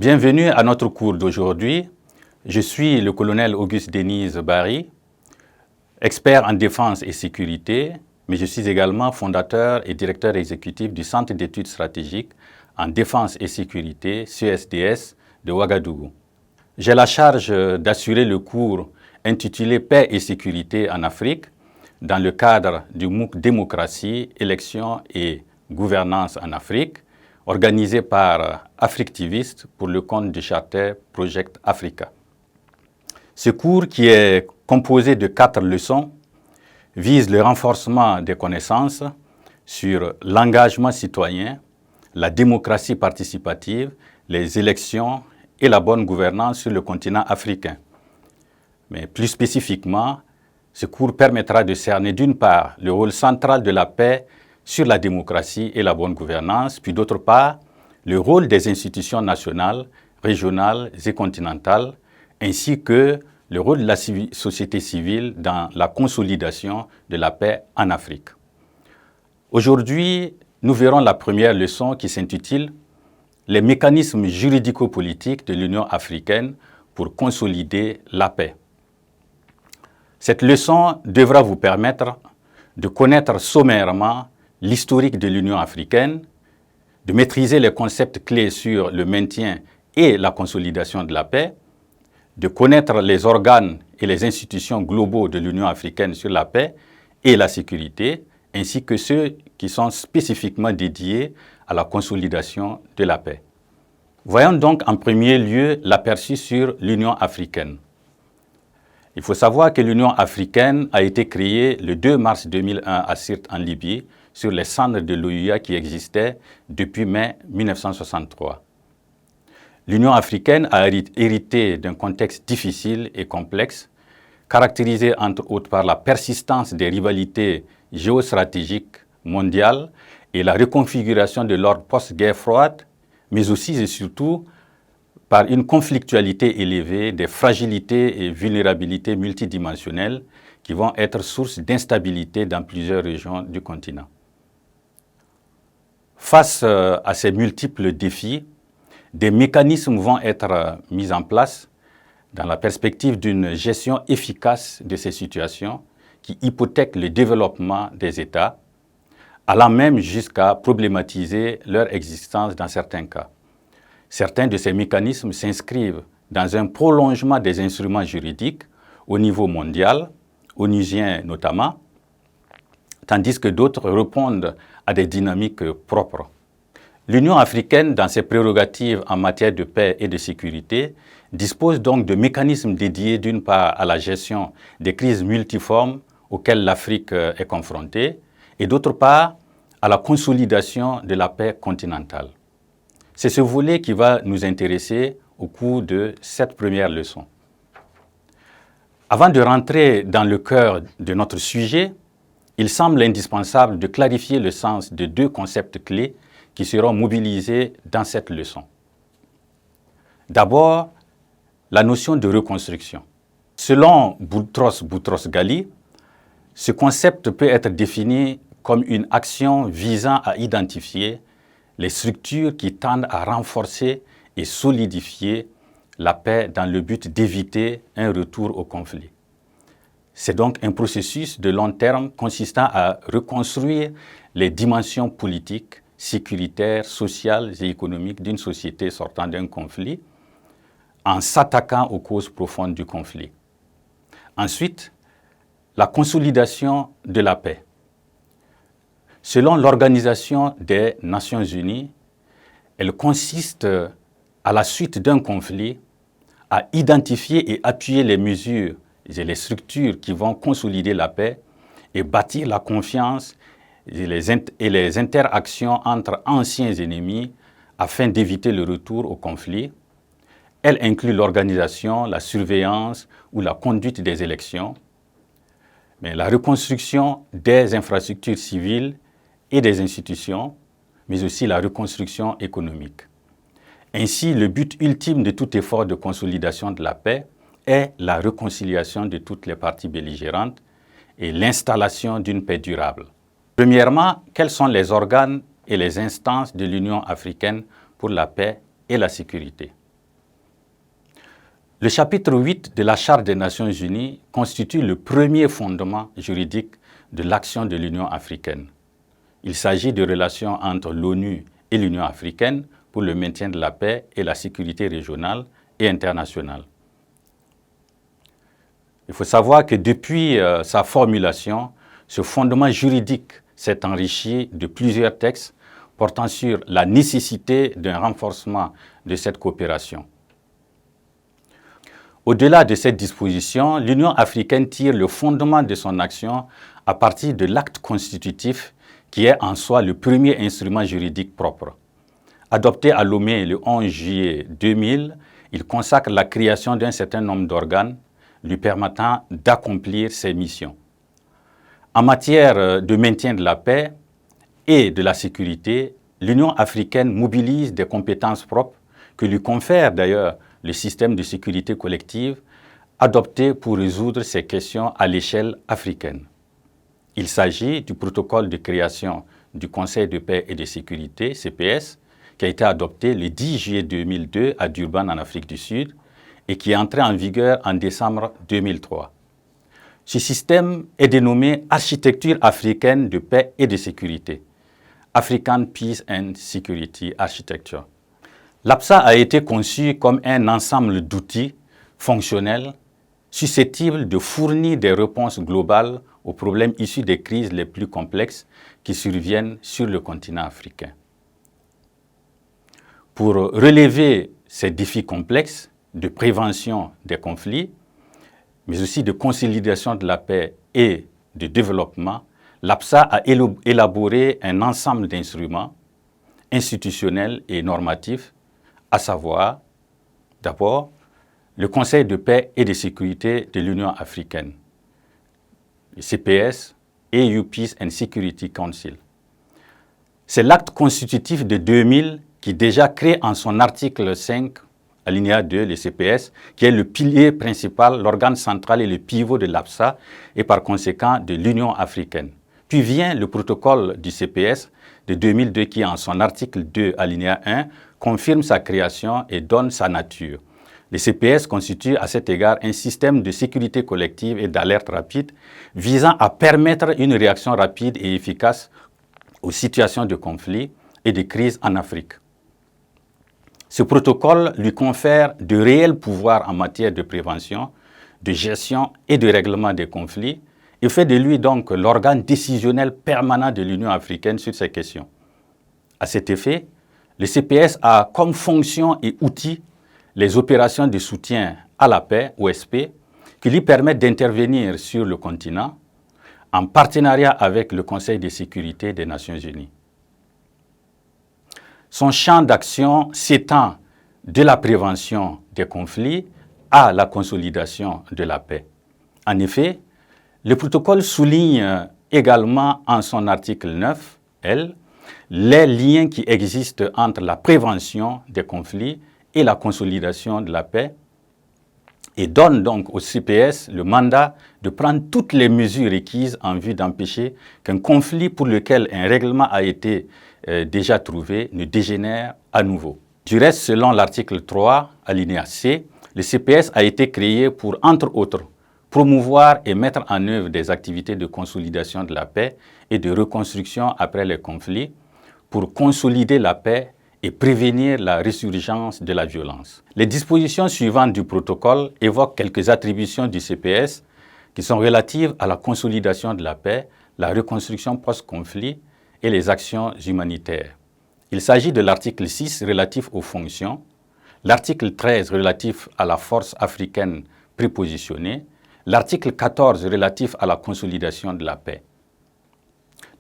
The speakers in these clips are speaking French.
Bienvenue à notre cours d'aujourd'hui. Je suis le colonel Auguste Denise Barry, expert en défense et sécurité, mais je suis également fondateur et directeur exécutif du Centre d'études stratégiques en défense et sécurité, CESDS, de Ouagadougou. J'ai la charge d'assurer le cours intitulé Paix et sécurité en Afrique dans le cadre du MOOC Démocratie, élections et gouvernance en Afrique, organisé par Africtivist pour le compte du Charter Project Africa. Ce cours, qui est composé de 4 leçons, vise le renforcement des connaissances sur l'engagement citoyen, la démocratie participative, les élections et la bonne gouvernance sur le continent africain. Mais plus spécifiquement, ce cours permettra de cerner d'une part le rôle central de la paix sur la démocratie et la bonne gouvernance, puis d'autre part, le rôle des institutions nationales, régionales et continentales, ainsi que le rôle de la société civile dans la consolidation de la paix en Afrique. Aujourd'hui, nous verrons la première leçon qui s'intitule « Les mécanismes juridico-politiques de l'Union africaine pour consolider la paix ». Cette leçon devra vous permettre de connaître sommairement l'historique de l'Union africaine, de maîtriser les concepts clés sur le maintien et la consolidation de la paix, de connaître les organes et les institutions globaux de l'Union africaine sur la paix et la sécurité, ainsi que ceux qui sont spécifiquement dédiés à la consolidation de la paix. Voyons donc en premier lieu l'aperçu sur l'Union africaine. Il faut savoir que l'Union africaine a été créée le 2 mars 2001 à Sirte en Libye, sur les cendres de l'OUA qui existaient depuis mai 1963. L'Union africaine a hérité d'un contexte difficile et complexe, caractérisé entre autres par la persistance des rivalités géostratégiques mondiales et la reconfiguration de l'ordre post-guerre froide, mais aussi et surtout par une conflictualité élevée, des fragilités et vulnérabilités multidimensionnelles qui vont être source d'instabilité dans plusieurs régions du continent. Face à ces multiples défis, des mécanismes vont être mis en place dans la perspective d'une gestion efficace de ces situations qui hypothèquent le développement des États, allant même jusqu'à problématiser leur existence dans certains cas. Certains de ces mécanismes s'inscrivent dans un prolongement des instruments juridiques au niveau mondial, onusien notamment, tandis que d'autres répondent à des dynamiques propres. L'Union africaine, dans ses prérogatives en matière de paix et de sécurité, dispose donc de mécanismes dédiés d'une part à la gestion des crises multiformes auxquelles l'Afrique est confrontée, et d'autre part à la consolidation de la paix continentale. C'est ce volet qui va nous intéresser au cours de cette première leçon. Avant de rentrer dans le cœur de notre sujet, il semble indispensable de clarifier le sens de 2 concepts clés qui seront mobilisés dans cette leçon. D'abord, la notion de reconstruction. Selon Boutros-Ghali, ce concept peut être défini comme une action visant à identifier les structures qui tendent à renforcer et solidifier la paix dans le but d'éviter un retour au conflit. C'est donc un processus de long terme consistant à reconstruire les dimensions politiques, sécuritaires, sociales et économiques d'une société sortant d'un conflit en s'attaquant aux causes profondes du conflit. Ensuite, la consolidation de la paix. Selon l'Organisation des Nations Unies, elle consiste, à la suite d'un conflit, à identifier et appuyer les mesures et les structures qui vont consolider la paix et bâtir la confiance et les interactions entre anciens ennemis afin d'éviter le retour au conflit. Elle inclut l'organisation, la surveillance ou la conduite des élections, mais la reconstruction des infrastructures civiles et des institutions, mais aussi la reconstruction économique. Ainsi, le but ultime de tout effort de consolidation de la paix est la réconciliation de toutes les parties belligérantes et l'installation d'une paix durable. Premièrement, quels sont les organes et les instances de l'Union africaine pour la paix et la sécurité? Le chapitre 8 de la Charte des Nations Unies constitue le premier fondement juridique de l'action de l'Union africaine. Il s'agit de relations entre l'ONU et l'Union africaine pour le maintien de la paix et la sécurité régionale et internationale. Il faut savoir que depuis sa formulation, ce fondement juridique s'est enrichi de plusieurs textes portant sur la nécessité d'un renforcement de cette coopération. Au-delà de cette disposition, l'Union africaine tire le fondement de son action à partir de l'acte constitutif qui est en soi le premier instrument juridique propre. Adopté à Lomé le 11 juillet 2000, il consacre la création d'un certain nombre d'organes lui permettant d'accomplir ses missions. En matière de maintien de la paix et de la sécurité, l'Union africaine mobilise des compétences propres que lui confère d'ailleurs le système de sécurité collective adopté pour résoudre ces questions à l'échelle africaine. Il s'agit du protocole de création du Conseil de paix et de sécurité, CPS, qui a été adopté le 10 juillet 2002 à Durban en Afrique du Sud et qui est entré en vigueur en décembre 2003. Ce système est dénommé Architecture africaine de paix et de sécurité, African Peace and Security Architecture. L'APSA a été conçu comme un ensemble d'outils fonctionnels susceptibles de fournir des réponses globales aux problèmes issus des crises les plus complexes qui surviennent sur le continent africain. Pour relever ces défis complexes de prévention des conflits, mais aussi de consolidation de la paix et de développement, l'APSA a élaboré un ensemble d'instruments institutionnels et normatifs, à savoir, d'abord, le Conseil de paix et de sécurité de l'Union africaine, le CPS, AU Peace and Security Council. C'est l'acte constitutif de 2000 qui déjà crée en son article 5, alinéa 2, le CPS, qui est le pilier principal, l'organe central et le pivot de l'APSA et par conséquent de l'Union africaine. Puis vient le protocole du CPS de 2002 qui, en son article 2, alinéa 1, confirme sa création et donne sa nature. Le CPS constitue à cet égard un système de sécurité collective et d'alerte rapide visant à permettre une réaction rapide et efficace aux situations de conflit et de crise en Afrique. Ce protocole lui confère de réels pouvoirs en matière de prévention, de gestion et de règlement des conflits et fait de lui donc l'organe décisionnel permanent de l'Union africaine sur ces questions. À cet effet, le CPS a comme fonction et outil les opérations de soutien à la paix, OSP, qui lui permettent d'intervenir sur le continent en partenariat avec le Conseil de sécurité des Nations Unies. Son champ d'action s'étend de la prévention des conflits à la consolidation de la paix. En effet, le protocole souligne également en son article 9, L, les liens qui existent entre la prévention des conflits et la consolidation de la paix et donne donc au CPS le mandat de prendre toutes les mesures requises en vue d'empêcher qu'un conflit pour lequel un règlement a été déjà trouvé ne dégénère à nouveau. Du reste, selon l'article 3, alinéa C, le CPS a été créé pour, entre autres, promouvoir et mettre en œuvre des activités de consolidation de la paix et de reconstruction après les conflits, pour consolider la paix et prévenir la résurgence de la violence. Les dispositions suivantes du protocole évoquent quelques attributions du CPS qui sont relatives à la consolidation de la paix, la reconstruction post-conflit et les actions humanitaires. Il s'agit de l'article 6 relatif aux fonctions, l'article 13 relatif à la force africaine prépositionnée, l'article 14 relatif à la consolidation de la paix.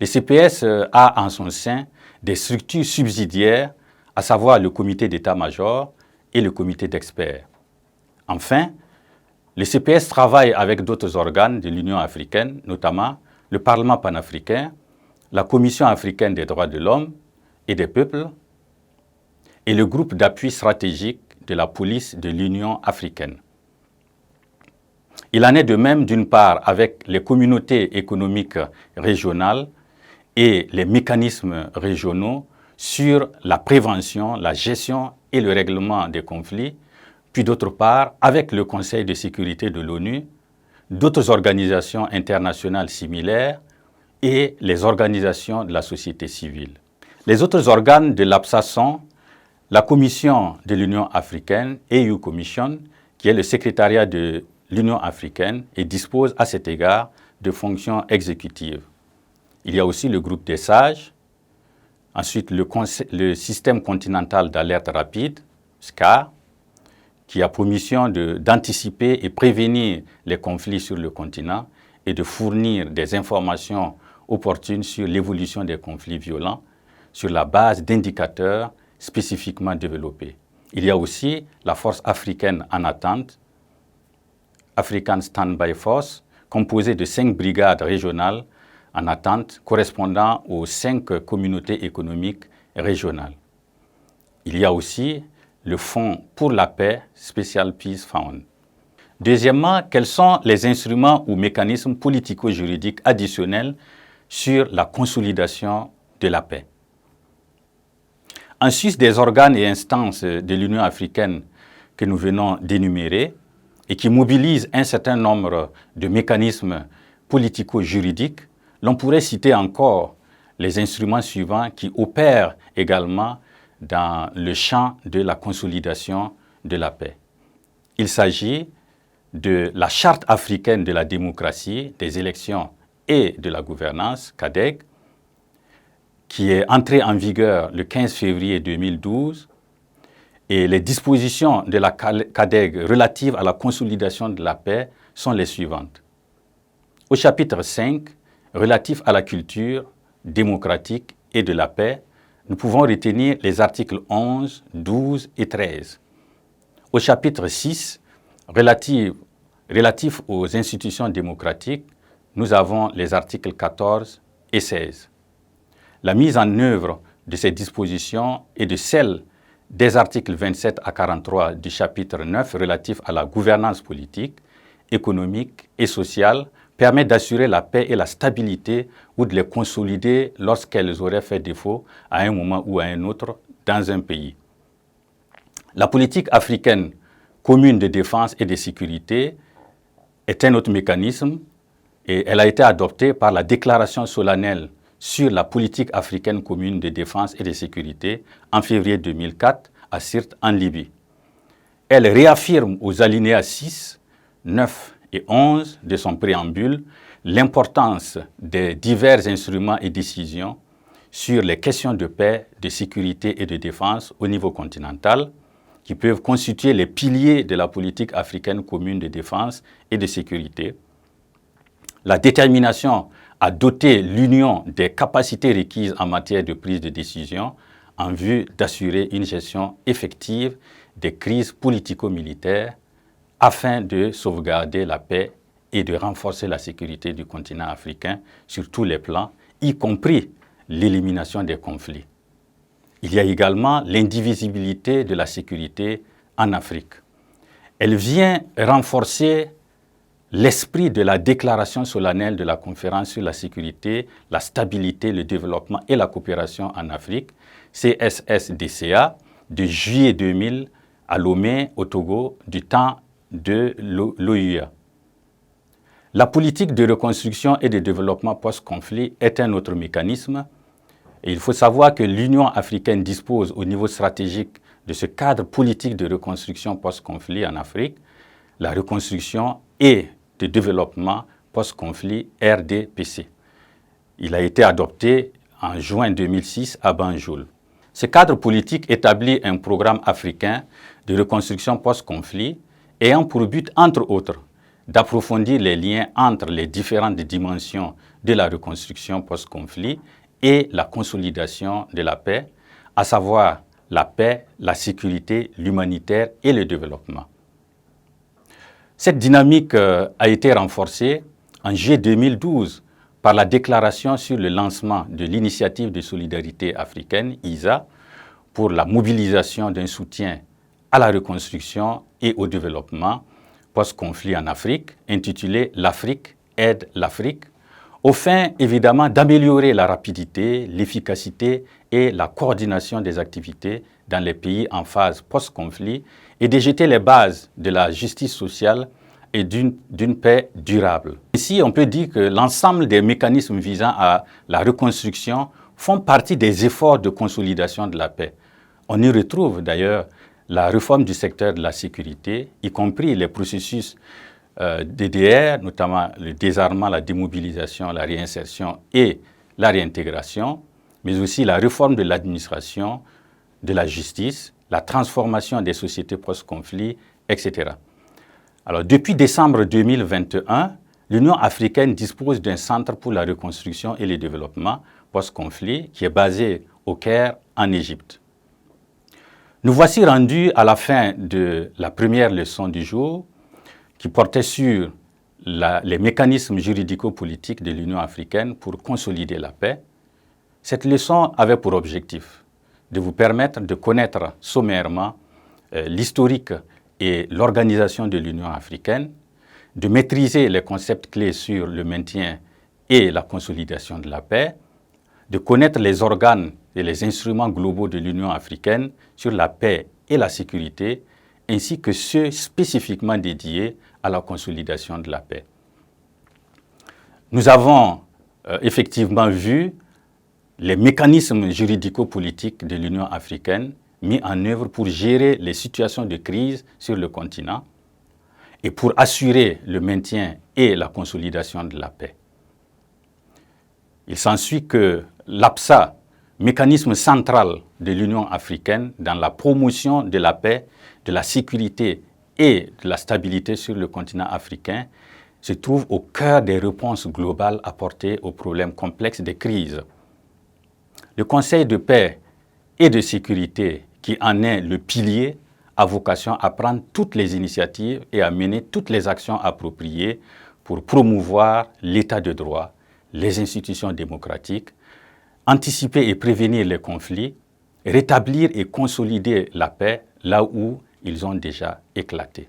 Le CPS a en son sein des structures subsidiaires, à savoir le comité d'état-major et le comité d'experts. Enfin, le CPS travaille avec d'autres organes de l'Union africaine, notamment le Parlement panafricain, la Commission africaine des droits de l'homme et des peuples et le groupe d'appui stratégique de la police de l'Union africaine. Il en est de même d'une part avec les communautés économiques régionales et les mécanismes régionaux sur la prévention, la gestion et le règlement des conflits, puis d'autre part, avec le Conseil de sécurité de l'ONU, d'autres organisations internationales similaires et les organisations de la société civile. Les autres organes de l'APSA sont la Commission de l'Union africaine, EU Commission, qui est le secrétariat de l'Union africaine et dispose à cet égard de fonctions exécutives. Il y a aussi le groupe des sages, ensuite le système continental d'alerte rapide, SCAR, qui a pour mission d'anticiper et prévenir les conflits sur le continent et de fournir des informations opportunes sur l'évolution des conflits violents sur la base d'indicateurs spécifiquement développés. Il y a aussi la force africaine en attente, African Standby Force, composée de 5 brigades régionales en attente correspondant aux 5 communautés économiques régionales. Il y a aussi le Fonds pour la paix, Special Peace Fund. Deuxièmement, quels sont les instruments ou mécanismes politico-juridiques additionnels sur la consolidation de la paix? En sus des organes et instances de l'Union africaine que nous venons d'énumérer et qui mobilisent un certain nombre de mécanismes politico-juridiques, l'on pourrait citer encore les instruments suivants qui opèrent également dans le champ de la consolidation de la paix. Il s'agit de la Charte africaine de la démocratie, des élections et de la gouvernance, CADEG, qui est entrée en vigueur le 15 février 2012, et les dispositions de la CADEG relatives à la consolidation de la paix sont les suivantes. Au chapitre 5, relatif à la culture démocratique et de la paix, nous pouvons retenir les articles 11, 12 et 13. Au chapitre 6, relatif aux institutions démocratiques, nous avons les articles 14 et 16. La mise en œuvre de ces dispositions et de celles des articles 27 à 43 du chapitre 9 relatif à la gouvernance politique, économique et sociale permet d'assurer la paix et la stabilité ou de les consolider lorsqu'elles auraient fait défaut à un moment ou à un autre dans un pays. La politique africaine commune de défense et de sécurité est un autre mécanisme et elle a été adoptée par la déclaration solennelle sur la politique africaine commune de défense et de sécurité en février 2004 à Sirte en Libye. Elle réaffirme aux alinéas 6, 9 et 11 de son préambule l'importance des divers instruments et décisions sur les questions de paix, de sécurité et de défense au niveau continental qui peuvent constituer les piliers de la politique africaine commune de défense et de sécurité. La détermination à doter l'Union des capacités requises en matière de prise de décision en vue d'assurer une gestion effective des crises politico-militaires afin de sauvegarder la paix et de renforcer la sécurité du continent africain sur tous les plans, y compris l'élimination des conflits. Il y a également l'indivisibilité de la sécurité en Afrique. Elle vient renforcer l'esprit de la déclaration solennelle de la conférence sur la sécurité, la stabilité, le développement et la coopération en Afrique, CSSDCA, de juillet 2000 à Lomé, au Togo, du temps de l'OUA. La politique de reconstruction et de développement post-conflit est un autre mécanisme. Et il faut savoir que l'Union africaine dispose au niveau stratégique de ce cadre politique de reconstruction post-conflit en Afrique, la reconstruction et de développement post-conflit RDPC. Il a été adopté en juin 2006 à Banjul. Ce cadre politique établit un programme africain de reconstruction post-conflit ayant pour but, entre autres, d'approfondir les liens entre les différentes dimensions de la reconstruction post-conflit et la consolidation de la paix, à savoir la paix, la sécurité, l'humanitaire et le développement. Cette dynamique a été renforcée en juillet 2012 par la déclaration sur le lancement de l'initiative de solidarité africaine, ISA, pour la mobilisation d'un soutien à la reconstruction et au développement post-conflit en Afrique, intitulée « L'Afrique aide l'Afrique », au fin évidemment d'améliorer la rapidité, l'efficacité et la coordination des activités dans les pays en phase post-conflit et de jeter les bases de la justice sociale et d'une paix durable. Ici, on peut dire que l'ensemble des mécanismes visant à la reconstruction font partie des efforts de consolidation de la paix. On y retrouve d'ailleurs la réforme du secteur de la sécurité, y compris les processus DDR, notamment le désarmement, la démobilisation, la réinsertion et la réintégration, mais aussi la réforme de l'administration, de la justice, la transformation des sociétés post-conflit, etc. Alors, depuis décembre 2021, l'Union africaine dispose d'un centre pour la reconstruction et le développement post-conflit qui est basé au Caire, en Égypte. Nous voici rendus à la fin de la première leçon du jour qui portait sur les mécanismes juridico-politiques de l'Union africaine pour consolider la paix. Cette leçon avait pour objectif de vous permettre de connaître sommairement l'historique et l'organisation de l'Union africaine, de maîtriser les concepts clés sur le maintien et la consolidation de la paix, de connaître les organes et les instruments globaux de l'Union africaine sur la paix et la sécurité, ainsi que ceux spécifiquement dédiés à la consolidation de la paix. Nous avons effectivement vu les mécanismes juridico-politiques de l'Union africaine mis en œuvre pour gérer les situations de crise sur le continent et pour assurer le maintien et la consolidation de la paix. Il s'ensuit que l'APSA, mécanisme central de l'Union africaine dans la promotion de la paix, de la sécurité et de la stabilité sur le continent africain, se trouve au cœur des réponses globales apportées aux problèmes complexes des crises. Le Conseil de paix et de sécurité, qui en est le pilier, a vocation à prendre toutes les initiatives et à mener toutes les actions appropriées pour promouvoir l'état de droit, les institutions démocratiques, anticiper et prévenir les conflits, rétablir et consolider la paix là où ils ont déjà éclaté.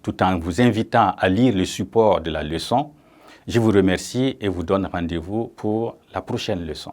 Tout en vous invitant à lire le support de la leçon, je vous remercie et vous donne rendez-vous pour la prochaine leçon.